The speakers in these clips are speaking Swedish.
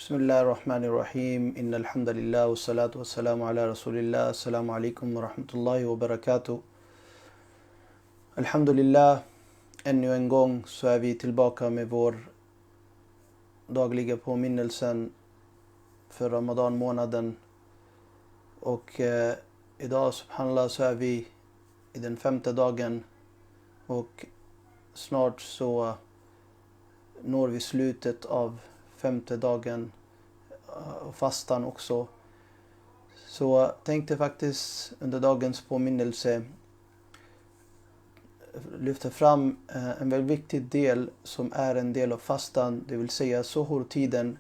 Bismillahirrahmanirrahim. Innalhamdulillah wa salatu wa salamu ala rasulillah. Assalamu alaikum wa rahmatullahi wa barakatuh. Alhamdulillah, ännu en gång så är vi tillbaka med vår dagliga påminnelsen för Ramadan månaden. Och idag subhanallah så är vi i den 5:e dagen och snart så når vi slutet av 5:e dagen och fastan också. Så tänkte faktiskt under dagens påminnelse lyfta fram en väldigt viktig del som är en del av fastan, det vill säga Suhur-tiden,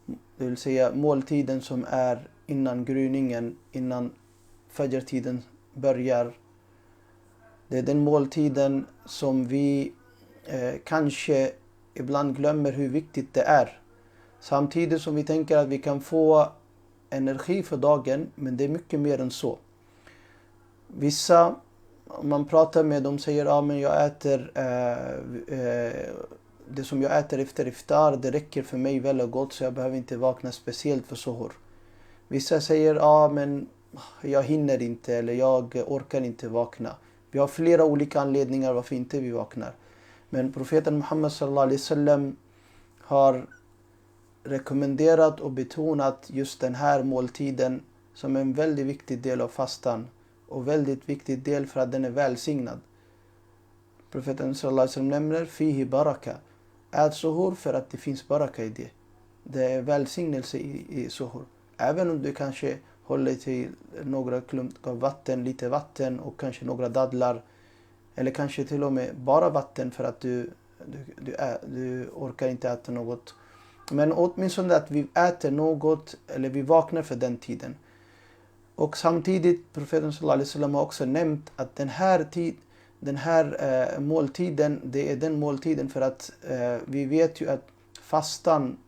det vill säga måltiden som är innan gryningen, innan fajr-tiden börjar. Det är den måltiden som vi kanske ibland glömmer hur viktigt det är. Samtidigt som vi tänker att vi kan få energi för dagen, men det är mycket mer än så. Vissa, om man pratar med dem, säger men jag äter det som jag äter efter iftar, det räcker för mig väl och gott, så jag behöver inte vakna speciellt för Suhur. Vissa säger men jag hinner inte, eller jag orkar inte vakna. Vi har flera olika anledningar varför inte vi vaknar. Men profeten Muhammad sallallahu alaihi wasallam har rekommenderat och betonat just den här måltiden som en väldigt viktig del av fastan och väldigt viktig del för att den är välsignad. Profeten sallallahu alaihi wasallam nämner fihi baraka. Ät suhur för att det finns baraka i det. Det är välsignelse i suhur. Även om du kanske håller till några klumpar vatten, lite vatten och kanske några dadlar. Eller kanske till och med bara vatten för att du orkar inte äta något. Men åtminstone att vi äter något eller vi vaknar för den tiden. Och samtidigt, profeten sallallahu alaihi wasallam har också nämnt att den här måltiden, det är den måltiden för att vi vet ju att fastan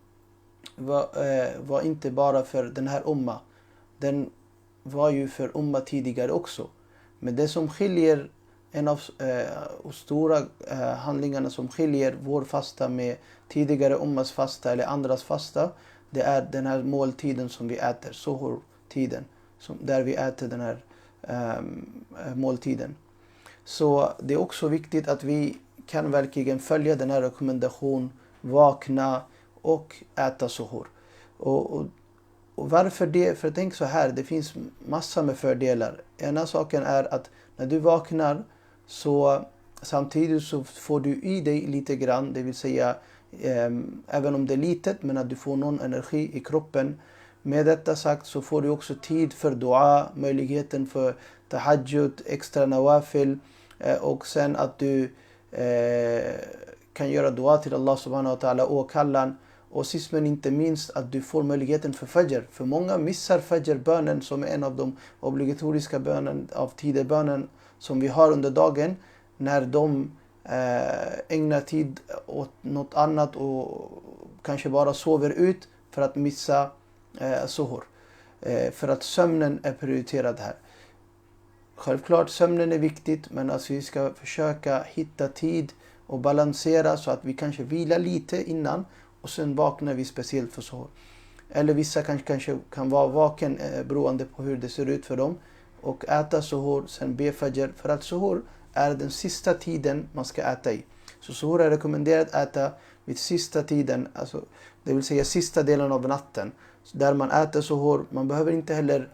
var inte bara för den här umma. Den var ju för umma tidigare också. Men det som skiljer, en av stora handlingarna som skiljer vår fasta med tidigare ummas fasta eller andras fasta, det är den här måltiden som vi äter, Suhur-tiden, där vi äter den här måltiden. Så det är också viktigt att vi kan verkligen följa den här rekommendationen, vakna och äta Suhur. Och varför det? För tänk så här, det finns massor med fördelar. Ena saken är att när du vaknar så samtidigt så får du i dig lite grann, det vill säga även om det är litet, men att du får någon energi i kroppen. Med detta sagt så får du också tid för dua, möjligheten för tahajjud, extra nawafil, och sen att du kan göra dua till Allah subhanahu wa ta'ala och kallan. Och sist men inte minst att du får möjligheten för fajr. För många missar fajrbönen som är en av de obligatoriska bönen av tidebönen som vi har under dagen. När de ägnar tid åt något annat och kanske bara sover ut för att missa Suhur. För att sömnen är prioriterad här. Självklart sömnen är viktigt, men alltså vi ska försöka hitta tid och balansera så att vi kanske vilar lite innan och sen vaknar vi speciellt för Suhur. Eller vissa kanske kan vara vaken beroende på hur det ser ut för dem och äta Suhur, sen be fajr, för att Suhur är den sista tiden man ska äta i. Så Suhur är rekommenderat att äta vid sista tiden, alltså det vill säga sista delen av natten. Så där man äter Suhur, man behöver inte heller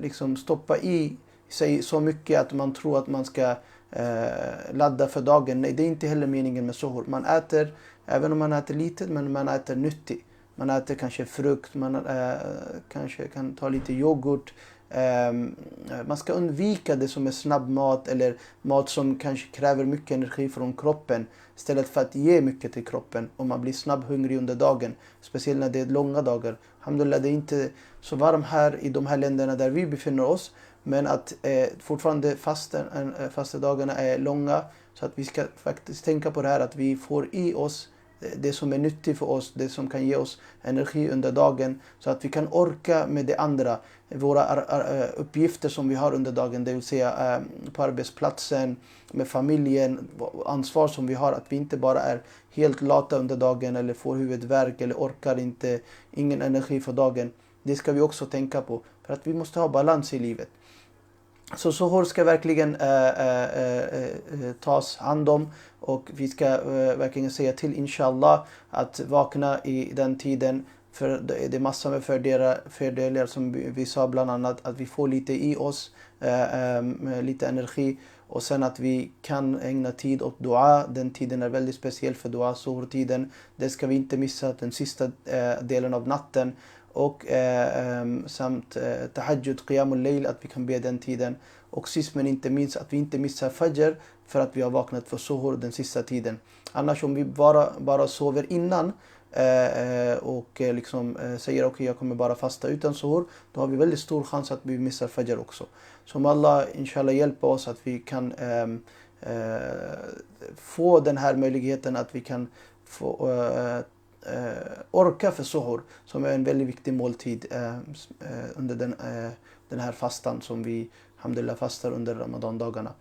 liksom stoppa i sig så mycket att man tror att man ska ladda för dagen. Nej, det är inte heller meningen med Suhur. Man äter, även om man äter lite, men man äter nyttigt. Man äter kanske frukt, man kanske kan ta lite yoghurt. Man ska undvika det som är snabbmat eller mat som kanske kräver mycket energi från kroppen istället för att ge mycket till kroppen om man blir snabbhungrig under dagen, speciellt när det är långa dagar. Alhamdulillah, det är inte så varmt här i de här länderna där vi befinner oss, men att fortfarande fastedagarna är långa, så att vi ska faktiskt tänka på det här att vi får i oss det som är nyttigt för oss, det som kan ge oss energi under dagen, så att vi kan orka med det andra, våra uppgifter som vi har under dagen, det vill säga på arbetsplatsen, med familjen, ansvar som vi har, att vi inte bara är helt lata under dagen eller får huvudvärk eller orkar inte, ingen energi för dagen. Det ska vi också tänka på, för att vi måste ha balans i livet. Så suhur ska verkligen tas hand om, och vi ska verkligen säga till inshallah att vakna i den tiden, för det är massor med fördelar som vi sa, bland annat att vi får lite i oss, lite energi, och sen att vi kan ägna tid åt dua. Den tiden är väldigt speciell för dua, suhur-tiden. Det ska vi inte missa, den sista delen av natten. Och samt tahajjud, qiyamul layl, att vi kan be den tiden. Och sist men inte minst att vi inte missar fajr, för att vi har vaknat för suhur den sista tiden. Annars om vi bara sover innan och liksom säger okej, jag kommer bara fasta utan suhur, då har vi väldigt stor chans att vi missar fajr också. Så om Allah inshallah hjälper oss att vi kan få den här möjligheten, att vi kan få orka för suhur, som är en väldigt viktig måltid under den här fastan som vi alhamdulillah fastar under Ramadan-dagarna.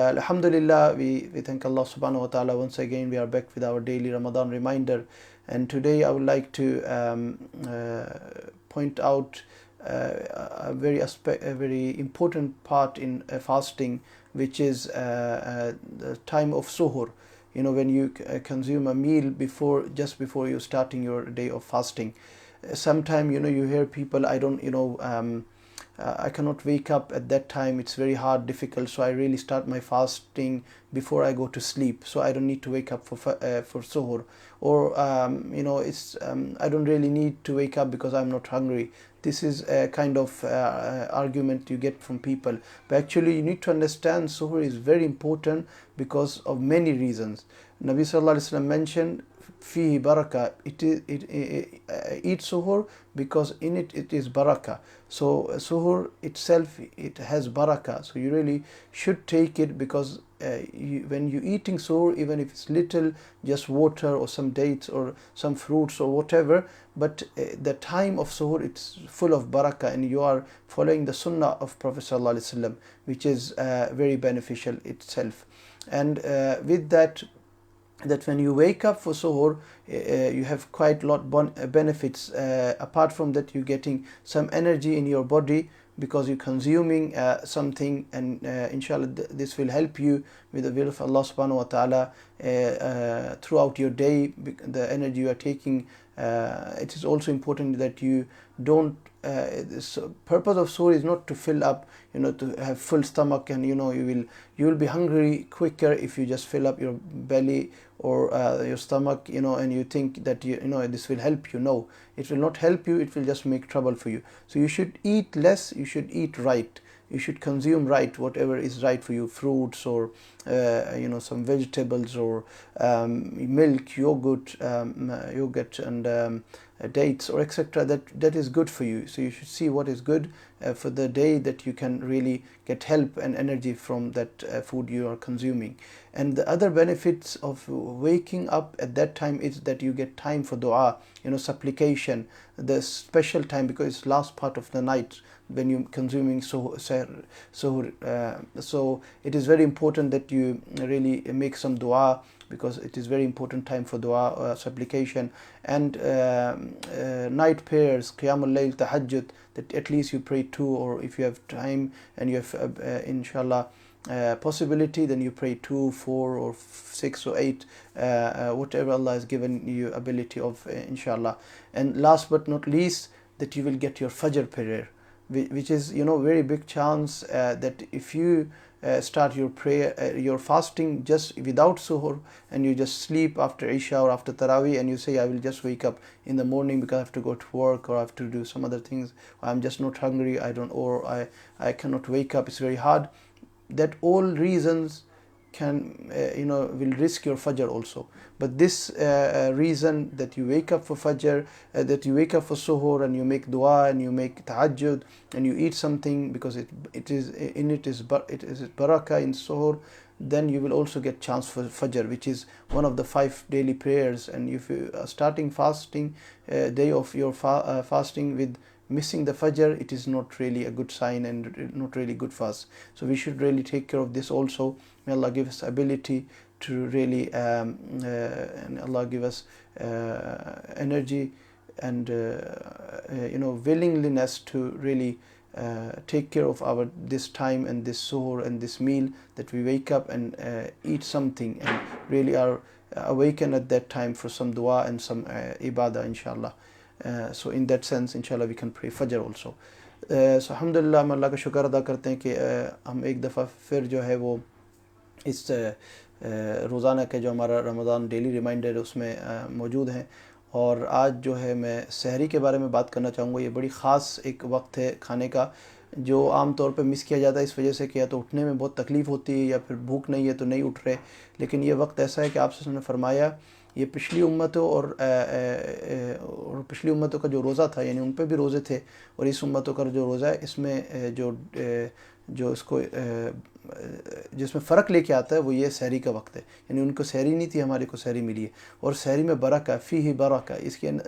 Alhamdulillah, we thank Allah subhanahu wa ta'ala once again. We are back with our daily Ramadan reminder, and today I would like to point out a very important part in fasting, which is the time of suhur. You know, when you consume a meal just before you starting your day of fasting. Sometimes, you know, you hear people, I cannot wake up at that time, it's very hard, difficult, so I really start my fasting before I go to sleep, so I don't need to wake up for suhur. Or I don't really need to wake up because I'm not hungry. This is a kind of argument you get from people, but actually you need to understand suhur is very important because of many reasons. Nabi sallallahu alaihi wasallam mentioned fihi barakah, eat suhur because in it is barakah. So suhur itself, it has barakah, so you really should take it, because when you eating suhur, even if it's little, just water or some dates or some fruits or whatever, but the time of suhur, it's full of barakah, and you are following the sunnah of Prophet sallallahu alaihi wasallam, which is very beneficial itself. And with that when you wake up for suhur, you have quite a lot benefits. Apart from that, you're getting some energy in your body because you're consuming something, and inshallah this will help you with the will of Allah subhanahu wa ta'ala throughout your day. The energy you are taking, it is also important that you don't the purpose of suhur is not to fill up, to have full stomach, and you will be hungry quicker if you just fill up your belly or your stomach, and you think that this will help you. No, it will not help you, it will just make trouble for you. So you should eat less, you should eat right, you should consume right, whatever is right for you, fruits or some vegetables or milk, yogurt and dates or etc. that is good for you. So you should see what is good for the day, that you can really get help and energy from that food you are consuming. And the other benefits of waking up at that time is that you get time for dua, supplication, the special time, because it's last part of the night when you're consuming suhur. So it is very important that you really make some dua, because it is very important time for dua, supplication, and night prayers, qiyamul layl, tahajjud, that at least you pray 2, or if you have time and you have inshallah possibility, then you pray 2, 4 or 6 or 8, whatever Allah has given you ability of, inshallah. And last but not least, that you will get your fajr prayer, which is very big chance that if you start your prayer, your fasting just without suhur, and you just sleep after Aysha or after Tarawih, and you say I will just wake up in the morning because I have to go to work or I have to do some other things, or I'm just not hungry, I cannot wake up, it's very hard. That all reasons can will risk your fajr also. But this reason that you wake up for fajr, that you wake up for suhur, and you make dua and you make tahajjud and you eat something, because it is barakah in suhur, then you will also get chance for Fajr, which is one of the 5 daily prayers. And if you are starting fasting, day of your fasting with missing the Fajr, it is not really a good sign and not really good fast. So we should really take care of this also. May Allah give us ability to really and Allah give us energy and willingness to really take care of our this time and this suhoor and this meal, that we wake up and eat something and really are awakened at that time for some dua and some ibadah, inshallah. So in that sense, inshallah, we can pray Fajr also. So alhamdulillah, ہم اللہ کا شکر ادا کرتے ہیں کہ ہم ایک دفعہ پھر جو ہے وہ اس روزانہ کے جو ہمارا رمضان ڈیلی ریمائنڈر ہے اس میں موجود ہیں. اور آج جو ہے میں سحری کے بارے میں بات کرنا چاہوں گا. یہ بڑی خاص ایک وقت ہے کھانے کا جو عام طور پہ مس کیا جاتا ہے اس وجہ سے کہ یا تو اٹھنے میں بہت تکلیف ہوتی ہے یا پھر بھوک نہیں ہے تو نہیں اٹھ رہے. لیکن یہ وقت ایسا ہے کہ آپ سے نے فرمایا یہ پچھلی امتوں اور پچھلی امتوں کا جو روزہ تھا یعنی ان پہ بھی روزے تھے, اور اس امتوں کا جو روزہ ہے اس میں جو اس کو جس میں فرق لے کے آتا ہے وہ یہ سحری کا وقت ہے. یعنی ان کو سحری نہیں تھی, ہمارے کو سحری ملی ہے, اور سحری میں برکت ہے, فیہ برکت ہے,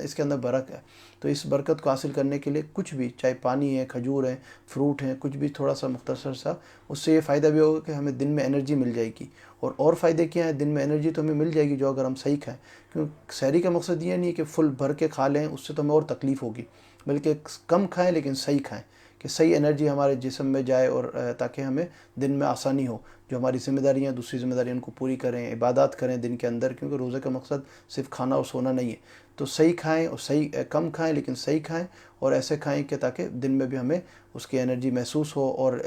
اس کے اندر برکت ہے. تو اس برکت کو حاصل کرنے کے لیے کچھ بھی, چاہے پانی ہے, کھجور ہے, فروٹ ہیں, کچھ بھی تھوڑا سا مختصر سا, اس سے یہ فائدہ بھی ہوگا کہ ہمیں دن میں انرجی مل جائے گی. اور فائدے کیا ہیں؟ دن میں انرجی تو ہمیں مل جائے گی جو اگر ہم صحیح کھائیں. کیونکہ سحری کا مقصد یہ نہیں ہے کہ فل بھر کے کھا لیں, اس سے تو ہمیں اور تکلیف ہوگی, بلکہ کم کھائیں لیکن صحیح کھائیں کہ صحیح انرجی ہمارے جسم میں جائے, اور تاکہ ہمیں دن میں آسانی ہو. جو ہماری ذمہ داریاں, دوسری ذمہ داریاں, ان کو پوری کریں, عبادات کریں دن کے اندر, کیونکہ روزے کا مقصد صرف کھانا اور سونا نہیں ہے. تو صحیح کھائیں, اور صحیح کم کھائیں لیکن صحیح کھائیں, اور ایسے کھائیں کہ تاکہ دن میں بھی ہمیں اس کی انرجی محسوس ہو, اور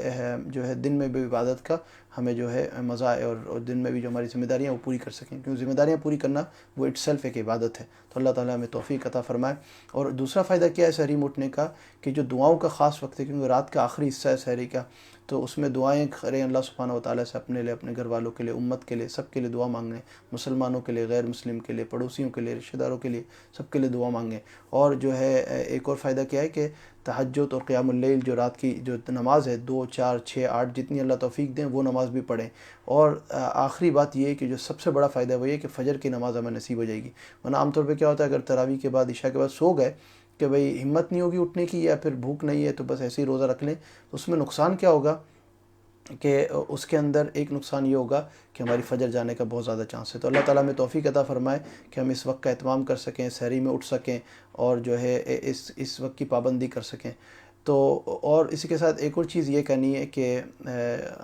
جو ہے دن میں بھی عبادت کا ہمیں جو ہے مزہ آئے, اور دن میں بھی جو ہماری ذمہ داریاں وہ پوری کر سکیں, کیونکہ ذمہ داریاں پوری کرنا وہ اٹ سیلف ایک عبادت ہے. تو اللہ تعالیٰ ہمیں توفیق عطا فرمائے. اور دوسرا فائدہ کیا ہے سحری میں اٹھنے کا, کہ جو دعاؤں کا خاص وقت ہے, کیونکہ رات کا آخری حصہ ہے سحری کا, تو اس میں دعائیں کریں اللہ سبحانہ و تعالیٰ سے, اپنے لیے, اپنے گھر والوں کے لیے, امت کے لیے, سب کے لیے دعا مانگیں, مسلمانوں کے لیے, غیر مسلم کے لیے, پڑوسیوں کے لیے, رشتہ داروں کے لیے, سب کے لیے دعا مانگیں. اور جو ہے ایک اور فائدہ کیا ہے کہ تہجد اور قیام اللیل, جو رات کی جو نماز ہے 2, 4, 6, 8 جتنی اللہ توفیق دیں وہ نماز بھی پڑھیں. اور آخری بات یہ ہے کہ جو سب سے بڑا فائدہ وہ یہ کہ فجر کی نماز ہمیں نصیب ہو جائے گی. ورنہ عام طور پہ کیا ہوتا ہے, اگر تراویح کے بعد, عشاء کے بعد سو گئے کہ بھئی ہمت نہیں ہوگی اٹھنے کی, یا پھر بھوک نہیں ہے تو بس ایسے ہی روزہ رکھ لیں, تو اس میں نقصان کیا ہوگا کہ اس کے اندر ایک نقصان یہ ہوگا کہ ہماری فجر جانے کا بہت زیادہ چانس ہے. تو اللہ تعالیٰ ہمیں توفیق عطا فرمائے کہ ہم اس وقت کا اہتمام کر سکیں, سحری میں اٹھ سکیں, اور جو ہے اس وقت کی پابندی کر سکیں. تو اور اسی کے ساتھ ایک اور چیز یہ کہنی ہے کہ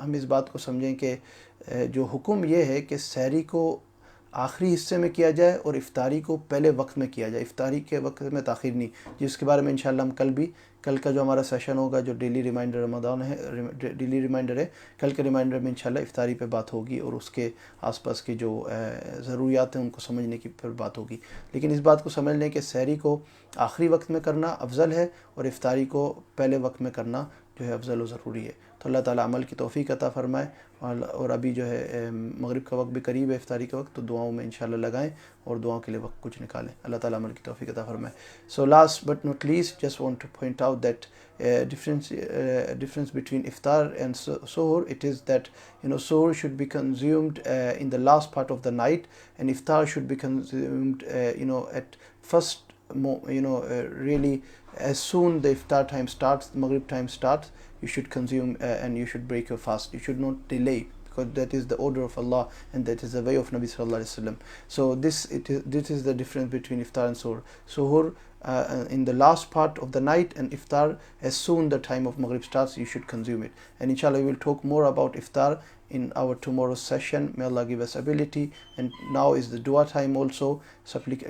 ہم اس بات کو سمجھیں کہ جو حکم یہ ہے کہ سحری کو آخری حصے میں کیا جائے اور افطاری کو پہلے وقت میں کیا جائے, افطاری کے وقت میں تاخیر نہیں, جس کے بارے میں انشاءاللہ ہم کل کا جو ہمارا سیشن ہوگا, جو ڈیلی ریمائنڈر رمضان ہے, ڈیلی ریمائنڈر ہے, کل کے ریمائنڈر میں انشاءاللہ افطاری پہ بات ہوگی, اور اس کے آس پاس کی جو ضروریات ہیں ان کو سمجھنے کی پھر بات ہوگی. لیکن اس بات کو سمجھ لیں کہ سحری کو آخری وقت میں کرنا افضل ہے, اور افطاری کو پہلے وقت میں کرنا جو ہے افضل و ضروری ہے. تو اللہ تعالیٰ عمل کی توفیق عطا فرمائے. اور ابھی جو ہے مغرب کا وقت بھی قریب ہے, افطاری کا وقت, تو دعاؤں میں انشاءاللہ لگائیں اور دعاؤں کے لیے وقت کچھ نکالیں. اللہ تعالیٰ عمل کی توفیق عطا فرمائے. So last but not least, just want to point out that difference between iftar and suhoor, it is that suhoor should be consumed in the last part of the night, and iftar should be consumed at first, really as soon the iftar time starts, the maghrib time starts, you should consume and you should break your fast. You should not delay, because that is the order of Allah and that is the way of Nabi sallallahu alaihi wasallam. So this is the difference between iftar and suhoor. Suhoor in the last part of the night, and iftar as soon the time of maghrib starts, you should consume it. And inshallah we will talk more about iftar in our tomorrow's session. May Allah give us ability. And now is the dua time also,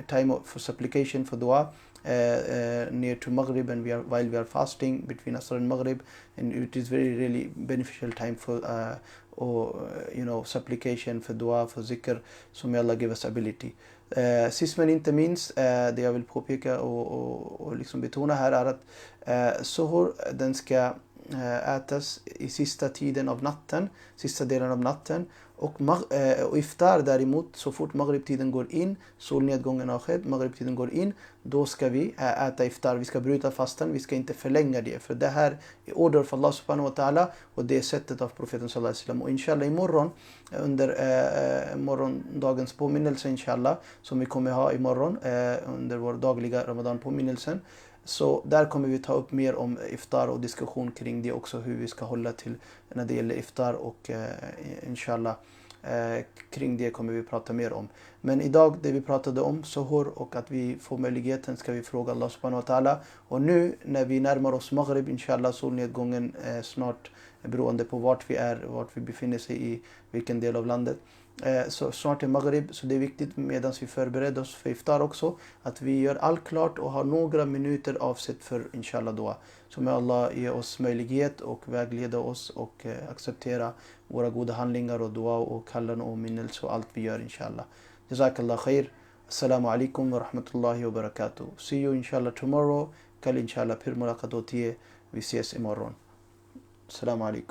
time for supplication, for dua near to maghrib, and while we are fasting between asr and maghrib, and it is very really beneficial time for supplication, for dua, for zikr. So may Allah give us ability. Sismen inte minst det jag vill påpeka och liksom betona här är att suhoor, den ska ätas i sista tiden av natten, sista delen av natten. Och iftar däremot, så fort maghribtiden går in, solnedgången har skett, maghribtiden går in, då ska vi äta iftar. Vi ska bryta fastan, vi ska inte förlänga det. För det här är order för Allah subhanahu wa ta'ala, och det är sättet av profeten sallallahu alaihi wasallam. Och inshallah imorgon, under morgondagens påminnelse inshallah, som vi kommer ha imorgon under vår dagliga Ramadan-påminnelsen, så där kommer vi ta upp mer om iftar och diskussion kring det också, hur vi ska hålla till när det gäller iftar, och inshallah kring det kommer vi prata mer om. Men idag, det vi pratade om, suhur, och att vi får möjligheten, ska vi fråga Allah subhanahu wa ta'ala. Och nu när vi närmar oss maghrib, inshallah, solnedgången snart, beroende på vart vi befinner sig i vilken del av landet. Så snart är maghrib, så det är viktigt medan vi förbereder oss för iftar också, att vi gör allt klart och har några minuter avsett för inshallah dua. Så med Allah ge oss möjlighet och vägleda oss och acceptera våra goda handlingar och dua och kallan och minnelse och allt vi gör inshallah. Jazakallah khair. Assalamu alaikum wa rahmatullahi wa barakatuh. See you inshallah tomorrow. Kal inshallah pir mulaqat hotiye. Vi ses imorgon. Assalamu alaikum.